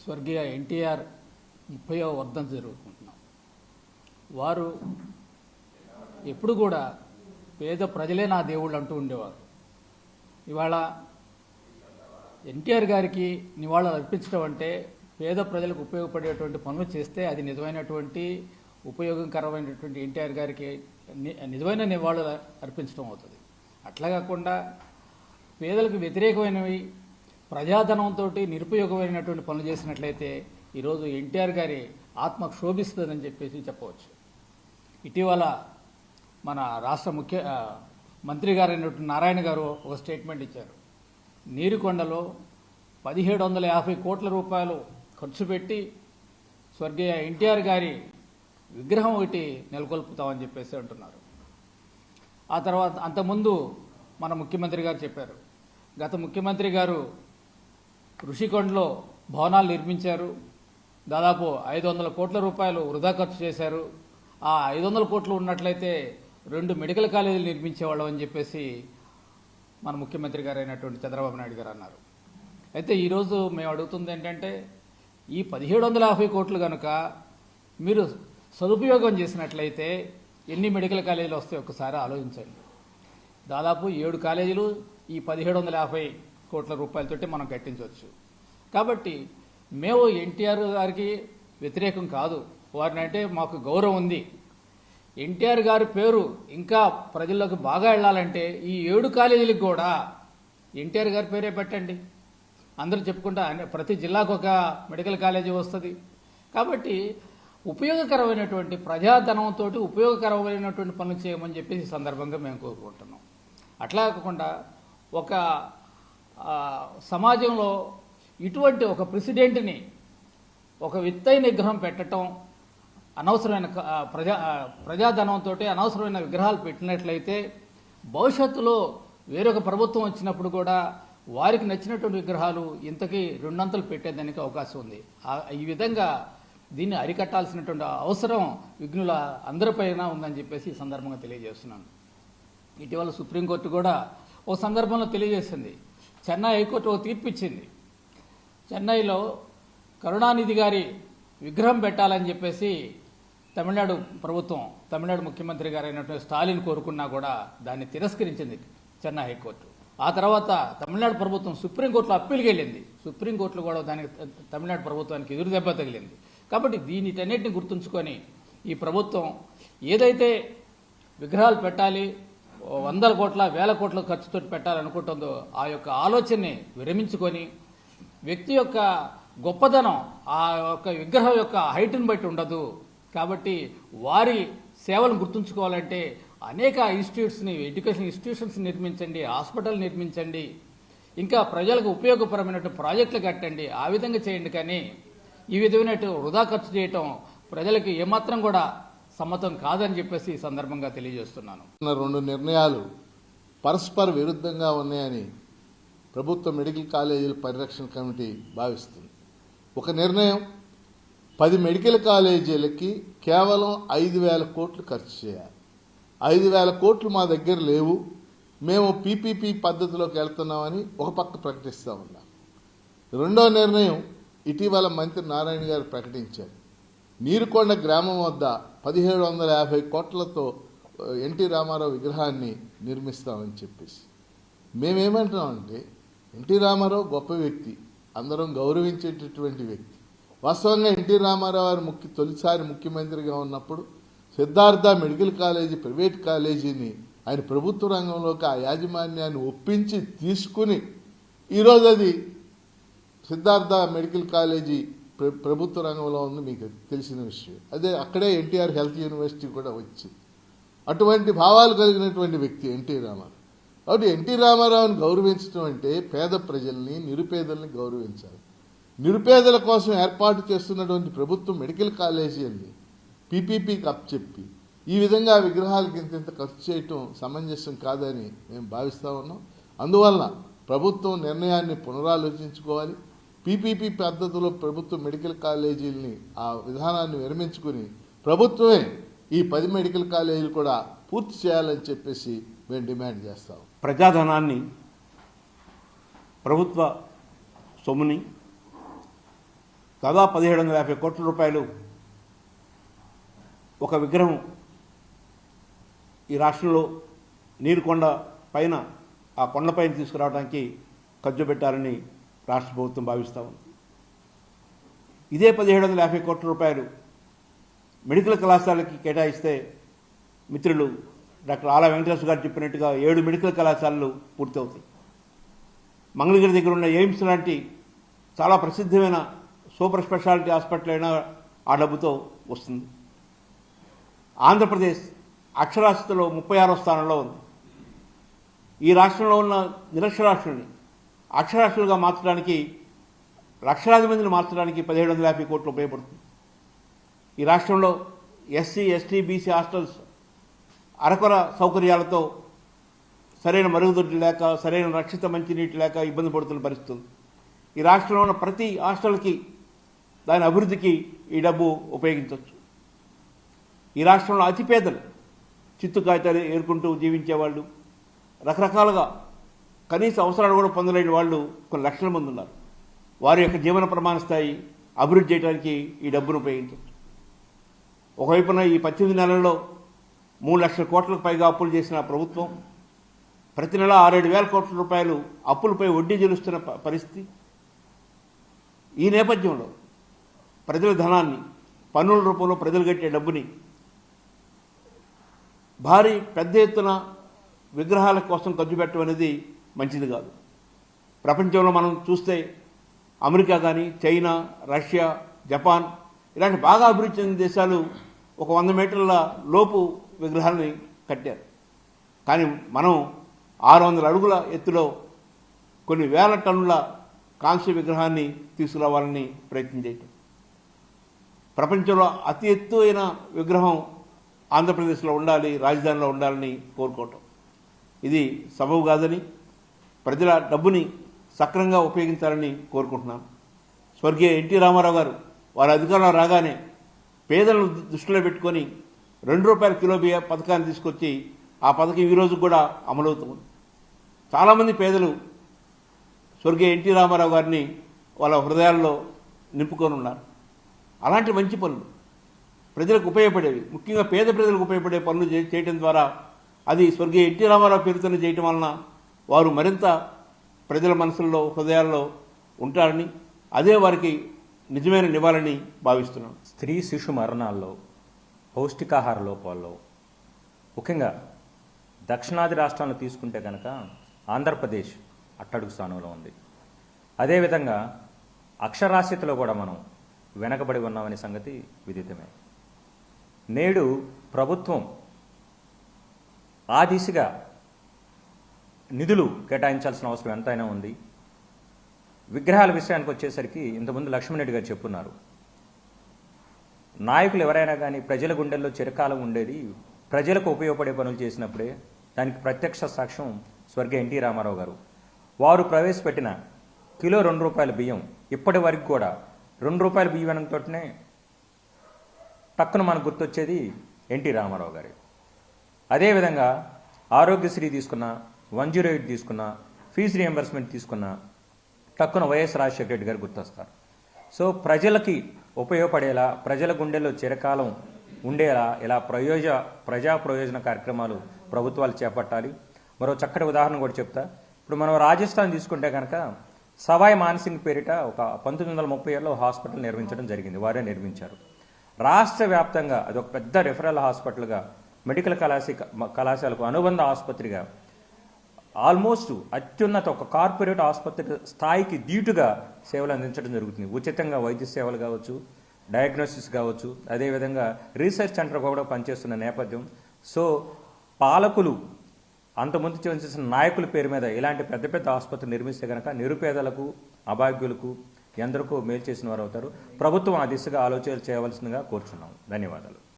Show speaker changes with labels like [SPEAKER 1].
[SPEAKER 1] స్వర్గీయ ఎన్టీఆర్ 30వ వర్ధంతి జరుపుకుంటున్నాం. వారు ఎప్పుడు కూడా పేద ప్రజలే నా దేవుళ్ళు అంటూ ఉండేవారు. ఇవాళ ఎన్టీఆర్ గారికి నివాళులు అర్పించడం అంటే పేద ప్రజలకు ఉపయోగపడేటువంటి పనులు చేస్తే అది నిజమైనటువంటి ఉపయోగకరమైనటువంటి ఎన్టీఆర్ గారికి నిజమైన నివాళులు అర్పించడం అవుతుంది. అట్లా కాకుండా పేదలకు వ్యతిరేకమైనవి ప్రజాధనంతో నిరుపయోగమైనటువంటి పనులు చేసినట్లయితే ఈరోజు ఎన్టీఆర్ గారి ఆత్మ క్షోభిస్తుందని చెప్పవచ్చు. ఇటీవల మన రాష్ట్ర మంత్రి గారైనటువంటి నారాయణ గారు ఒక స్టేట్మెంట్ ఇచ్చారు. నీరుకొండలో 1750 కోట్ల రూపాయలు ఖర్చు పెట్టి స్వర్గీయ ఎన్టీఆర్ గారి విగ్రహం ఒకటి నెలకొల్పుతామని చెప్పేసి అంటున్నారు. ఆ తర్వాత అంతకుముందు మన ముఖ్యమంత్రి గారు చెప్పారు. గత ముఖ్యమంత్రి గారు ఋషికొండలో భవనాలు నిర్మించారు. దాదాపు 500 కోట్ల రూపాయలు వృధా ఖర్చు చేశారు. ఆ 500 కోట్లు ఉన్నట్లయితే 2 మెడికల్ కాలేజీలు నిర్మించేవాళ్ళం అని చెప్పేసి మన ముఖ్యమంత్రి గారు అయినటువంటి చంద్రబాబు నాయుడు గారు అన్నారు. అయితే ఈరోజు మేము అడుగుతుంది ఏంటంటే ఈ 1750 కోట్లు కనుక మీరు సదుపయోగం చేసినట్లయితే ఎన్ని మెడికల్ కాలేజీలు వస్తాయో ఒకసారి ఆలోచించండి. దాదాపు 7 కాలేజీలు ఈ 1750 కోట్ల రూపాయలతోటి మనం కట్టించవచ్చు. కాబట్టి మేము ఎన్టీఆర్ గారికి వ్యతిరేకం కాదు, వారిని అంటే మాకు గౌరవం ఉంది. ఎన్టీఆర్ గారి పేరు ఇంకా ప్రజల్లోకి బాగా వెళ్ళాలంటే ఈ 7 కాలేజీలకు కూడా ఎన్టీఆర్ గారి పేరే పెట్టండి. అందరూ చెప్పుకుంటా ప్రతి జిల్లాకు ఒక మెడికల్ కాలేజీ వస్తుంది. కాబట్టి ఉపయోగకరమైనటువంటి ప్రజాధనంతో ఉపయోగకరమైనటువంటి పనులు చేయమని చెప్పేసి ఈ సందర్భంగా మేము కోరుకుంటున్నాం. అట్లా కాకుండా ఒక సమాజంలో ఇటువంటి ఒక ప్రెసిడెంట్ని ఒక విత్తైన విగ్రహం పెట్టడం, అనవసరమైన ప్రజాధనంతో అనవసరమైన విగ్రహాలు పెట్టినట్లయితే భవిష్యత్తులో వేరొక ప్రభుత్వం వచ్చినప్పుడు కూడా వారికి నచ్చినటువంటి విగ్రహాలు ఇంతకీ 2 అంతలు పెట్టేదానికి అవకాశం ఉంది. ఈ విధంగా దీన్ని అరికట్టాల్సినటువంటి అవసరం విఘ్నుల అందరిపైన ఉందని చెప్పేసి ఈ సందర్భంగా తెలియజేస్తున్నాను. ఇటీవల సుప్రీంకోర్టు కూడా ఓ సందర్భంలో తెలియజేసింది. చెన్నై హైకోర్టు ఓ తీర్పు ఇచ్చింది. చెన్నైలో కరుణానిధి గారి విగ్రహం పెట్టాలని చెప్పేసి తమిళనాడు ముఖ్యమంత్రి గారు అయినటువంటి స్టాలిన్ కోరుకున్నా కూడా దాన్ని తిరస్కరించింది చెన్నై హైకోర్టు. ఆ తర్వాత తమిళనాడు ప్రభుత్వం సుప్రీంకోర్టులో అప్పీల్కి వెళ్ళింది. సుప్రీంకోర్టులో కూడా దానికి తమిళనాడు ప్రభుత్వానికి ఎదురు దెబ్బ తగిలింది. కాబట్టి దీనిటన్నిటిని గుర్తుంచుకొని ఈ ప్రభుత్వం ఏదైతే విగ్రహాలు పెట్టాలి, 100 కోట్ల 1000 కోట్ల ఖర్చుతో పెట్టాలనుకుంటుందో ఆ యొక్క ఆలోచనని విరమించుకొని వ్యక్తి యొక్క గొప్పదనం ఆ యొక్క విగ్రహం యొక్క హైట్ని బట్టి ఉండదు. కాబట్టి వారి సేవలను గుర్తుంచుకోవాలంటే అనేక ఇన్స్టిట్యూట్స్ని, ఎడ్యుకేషన్ ఇన్స్టిట్యూషన్స్ నిర్మించండి, హాస్పిటల్ నిర్మించండి, ఇంకా ప్రజలకు ఉపయోగపరమైనటువంటి ప్రాజెక్టులు కట్టండి. ఆ విధంగా చేయండి. కానీ ఈ విధమైన వృధా ఖర్చు చేయటం ప్రజలకు ఏమాత్రం కూడా సమ్మతం కాదని చెప్పేసి ఈ సందర్భంగా తెలియజేస్తున్నాను.
[SPEAKER 2] 2 నిర్ణయాలు పరస్పర విరుద్ధంగా ఉన్నాయని ప్రభుత్వ మెడికల్ కాలేజీల పరిరక్షణ కమిటీ భావిస్తుంది. ఒక నిర్ణయం 10 మెడికల్ కాలేజీలకి కేవలం 5,000 కోట్లు ఖర్చు చేయాలి. 5,000 కోట్లు మా దగ్గర లేవు, మేము పీపీపీ పద్ధతిలోకి వెళ్తున్నామని ఒక పక్క ప్రకటిస్తూ ఉన్నాం. రెండో నిర్ణయం ఇటీవల మంత్రి నారాయణ గారు ప్రకటించారు. నీరుకొండ గ్రామం వద్ద 1750 కోట్లతో ఎన్టీ రామారావు విగ్రహాన్ని నిర్మిస్తామని చెప్పేసి. మేమేమంటున్నామంటే ఎన్టీ రామారావు గొప్ప వ్యక్తి, అందరం గౌరవించేటటువంటి వ్యక్తి. వాస్తవంగా ఎన్టీ రామారావు గారు తొలిసారి ముఖ్యమంత్రిగా ఉన్నప్పుడు సిద్ధార్థ మెడికల్ కాలేజీ ప్రైవేట్ కాలేజీని ఆయన ప్రభుత్వ రంగంలోకి ఆ యాజమాన్యాన్ని ఒప్పించి తీసుకుని ఈరోజు అది సిద్ధార్థ మెడికల్ కాలేజీ ప్రభుత్వ రంగంలో ఉంది, మీకు తెలిసిన విషయం. అదే అక్కడే ఎన్టీఆర్ హెల్త్ యూనివర్సిటీ కూడా వచ్చింది. అటువంటి భావాలు కలిగినటువంటి వ్యక్తి ఎన్టీ రామారావు. కాబట్టి ఎన్టీ రామారావుని గౌరవించడం అంటే పేద ప్రజల్ని, నిరుపేదల్ని గౌరవించాలి. నిరుపేదల కోసం ఏర్పాటు చేస్తున్నటువంటి ప్రభుత్వం మెడికల్ కాలేజీని పీపీపీకి అప్పచెప్పి ఈ విధంగా విగ్రహాలకి ఇంత ఖర్చు చేయటం సమంజసం కాదని మేము భావిస్తూ ఉన్నాం. అందువలన ప్రభుత్వం నిర్ణయాన్ని పునరాలోచించుకోవాలి. పీపీపీ పద్ధతిలో ప్రభుత్వ మెడికల్ కాలేజీలని ఆ విధానాన్ని విరమించుకుని ప్రభుత్వమే ఈ 10 మెడికల్ కాలేజీలు కూడా పూర్తి చేయాలని చెప్పేసి మేము డిమాండ్ చేస్తాం.
[SPEAKER 3] ప్రజాధనాన్ని, ప్రభుత్వ సొమ్ముని దాదాపు 1750 కోట్ల రూపాయలు ఒక విగ్రహం ఈ రాష్ట్రంలో నీరుకొండ పైన ఆ కొండపైన తీసుకురావడానికి ఖర్చు పెట్టాలని రాష్ట్ర ప్రభుత్వం భావిస్తూ ఉంది. ఇదే 1750 కోట్ల రూపాయలు మెడికల్ కళాశాలకి కేటాయిస్తే మిత్రులు డాక్టర్ ఆలా వెంకటేశ్వర గారు చెప్పినట్టుగా 7 మెడికల్ కళాశాలలు పూర్తవుతాయి. మంగళగిరి దగ్గర ఉన్న ఎయిమ్స్ లాంటి చాలా ప్రసిద్ధమైన సూపర్ స్పెషాలిటీ హాస్పిటల్ అయినా ఆ డబ్బుతో వస్తుంది. ఆంధ్రప్రదేశ్ అక్షరాస్యతలో 36వ స్థానంలో ఉంది. ఈ రాష్ట్రంలో ఉన్న నిరక్షరాస్యుల్ని అక్షరాస్యులుగా మార్చడానికి, లక్షలాది మందిని మార్చడానికి 1750 కోట్లు ఉపయోగపడుతుంది. ఈ రాష్ట్రంలో ఎస్సీ, ఎస్టీ, బీసీ హాస్టల్స్ అరకొర సౌకర్యాలతో సరైన మరుగుదొడ్డి లేక, సరైన రక్షిత మంచినీటి లేక ఇబ్బంది పడుతున్న పరిస్థితులు. ఈ రాష్ట్రంలో ఉన్న ప్రతి హాస్టల్కి దాని అభివృద్ధికి ఈ డబ్బు ఉపయోగించవచ్చు. ఈ రాష్ట్రంలో అతిపేదలు, చిత్తు కాగితాలు ఏరుకుంటూ జీవించేవాళ్ళు, రకరకాలుగా కనీస అవసరాలు కూడా పొందలేని వాళ్ళు కొన్ని లక్షల మంది ఉన్నారు. వారి యొక్క జీవన ప్రమాణ స్థాయి అభివృద్ధి చేయడానికి ఈ డబ్బును ఉపయోగించవచ్చు. ఒకవైపున ఈ 18 నెలల్లో 3 లక్షల కోట్లకు పైగా అప్పులు చేసిన ప్రభుత్వం ప్రతి నెల 6-7 వేల కోట్ల రూపాయలు అప్పులపై వడ్డీ చెల్లిస్తున్న పరిస్థితి. ఈ నేపథ్యంలో ప్రజల ధనాన్ని, పన్నుల రూపంలో ప్రజలు కట్టే డబ్బుని భారీ పెద్ద ఎత్తున విగ్రహాల కోసం ఖర్చు పెట్టడం అనేది మంచిది కాదు. ప్రపంచంలో మనం చూస్తే అమెరికా కానీ, చైనా, రష్యా, జపాన్ ఇలాంటి బాగా అభివృద్ధి చెందిన దేశాలు ఒక 100 మీటర్ల లోపు విగ్రహాన్ని కట్టారు. కానీ మనం 600 అడుగుల ఎత్తులో కొన్ని వేల టన్నుల కాంస్య విగ్రహాన్ని తీసుకురావాలని ప్రయత్నం చేయటం. ప్రపంచంలో అతి ఎత్తు అయిన విగ్రహం ఆంధ్రప్రదేశ్లో ఉండాలి, రాజధానిలో ఉండాలని కోరుకోవటం ఇది సబబు కాదని, ప్రజల డబ్బుని సక్రమంగా ఉపయోగించాలని కోరుకుంటున్నాను. స్వర్గీయ ఎన్టీ రామారావు గారు వారి అధికారంలో రాగానే పేదలను దృష్టిలో పెట్టుకొని ₹2 కిలో బియ్య పథకాన్ని తీసుకొచ్చి ఆ పథకం ఈ రోజు కూడా అమలవుతుంది. చాలామంది పేదలు స్వర్గీయ ఎన్టీ రామారావు గారిని వాళ్ళ హృదయాల్లో నింపుకొని ఉన్నారు. అలాంటి మంచి పనులు ప్రజలకు ఉపయోగపడేవి, ముఖ్యంగా పేద ప్రజలకు ఉపయోగపడే పనులు చేయటం ద్వారా అది స్వర్గీయ ఎన్టీ రామారావు పేరుతో చేయటం వలన వారు మరింత ప్రజల మనసుల్లో, హృదయాల్లో ఉంటారని, అదే వారికి నిజమైన నివాళని భావిస్తున్నాను.
[SPEAKER 4] స్త్రీ శిశు మరణాల్లో, పౌష్టికాహార లోపాల్లో, ముఖ్యంగా దక్షిణాది రాష్ట్రాలను తీసుకుంటే కనుక ఆంధ్రప్రదేశ్ అట్టడుగు స్థానంలో ఉంది. అదేవిధంగా అక్షరాస్యతలో కూడా మనం వెనకబడి ఉన్నామనే సంగతి విదితమే. నేడు ప్రభుత్వం ఆ దిశగా నిధులు కేటాయించాల్సిన అవసరం ఎంతైనా ఉంది. విగ్రహాల విషయానికి వచ్చేసరికి ఇంతకుముందు లక్ష్మణరెడ్డి గారు చెప్పున్నారు, నాయకులు ఎవరైనా కానీ ప్రజల గుండెల్లో చిరకాలం ఉండేది ప్రజలకు ఉపయోగపడే పనులు చేసినప్పుడే. దానికి ప్రత్యక్ష సాక్ష్యం స్వర్గీయ ఎన్టీ రామారావు గారు. వారు ప్రవేశపెట్టిన కిలో ₹2 బియ్యం ఇప్పటి వరకు కూడా ₹2 బియ్యం వెనకతోటనే టక్కున మనకు గుర్తొచ్చేది ఎన్టీ రామారావు గారి. అదేవిధంగా ఆరోగ్యశ్రీ తీసుకున్న, 108 తీసుకున్న, ఫీజు రియంబర్స్మెంట్ తీసుకున్న టక్కున వైఎస్ రాజశేఖర రెడ్డి గారు గుర్తొస్తారు. సో ప్రజలకి ఉపయోగపడేలా, ప్రజల గుండెల్లో చిరకాలం ఉండేలా ఇలా ప్రజా ప్రయోజన కార్యక్రమాలు ప్రభుత్వాలు చేపట్టాలి. మరో చక్కటి ఉదాహరణ కూడా చెప్తా. ఇప్పుడు మనం రాజస్థాన్ తీసుకుంటే కనుక సవాయ్ మాన్సింగ్ పేరిట ఒక 1930లో హాస్పిటల్ నిర్మించడం జరిగింది. వారే నిర్మించారు. రాష్ట్ర వ్యాప్తంగా అది ఒక పెద్ద రెఫరల్ హాస్పిటల్గా, మెడికల్ కళాశాలకు అనుబంధ ఆసుపత్రిగా, ఆల్మోస్ట్ అత్యున్నత ఒక కార్పొరేట్ ఆసుపత్రి స్థాయికి దీటుగా సేవలు అందించడం జరుగుతుంది. ఉచితంగా వైద్య సేవలు కావచ్చు, డయాగ్నోసిస్ కావచ్చు, అదేవిధంగా రీసెర్చ్ సెంటర్ కూడా పనిచేస్తున్న నేపథ్యం. సో పాలకులు అంతకుముందు చేసిన నాయకుల పేరు మీద ఇలాంటి పెద్ద పెద్ద ఆసుపత్రి నిర్మిస్తే కనుక నిరుపేదలకు, అభాగ్యులకు ఎందరికో మేలు చేసిన వారు అవుతారు. ప్రభుత్వం ఆ దిశగా ఆలోచనలు చేయవలసిందిగా కోరుచున్నాం. ధన్యవాదాలు.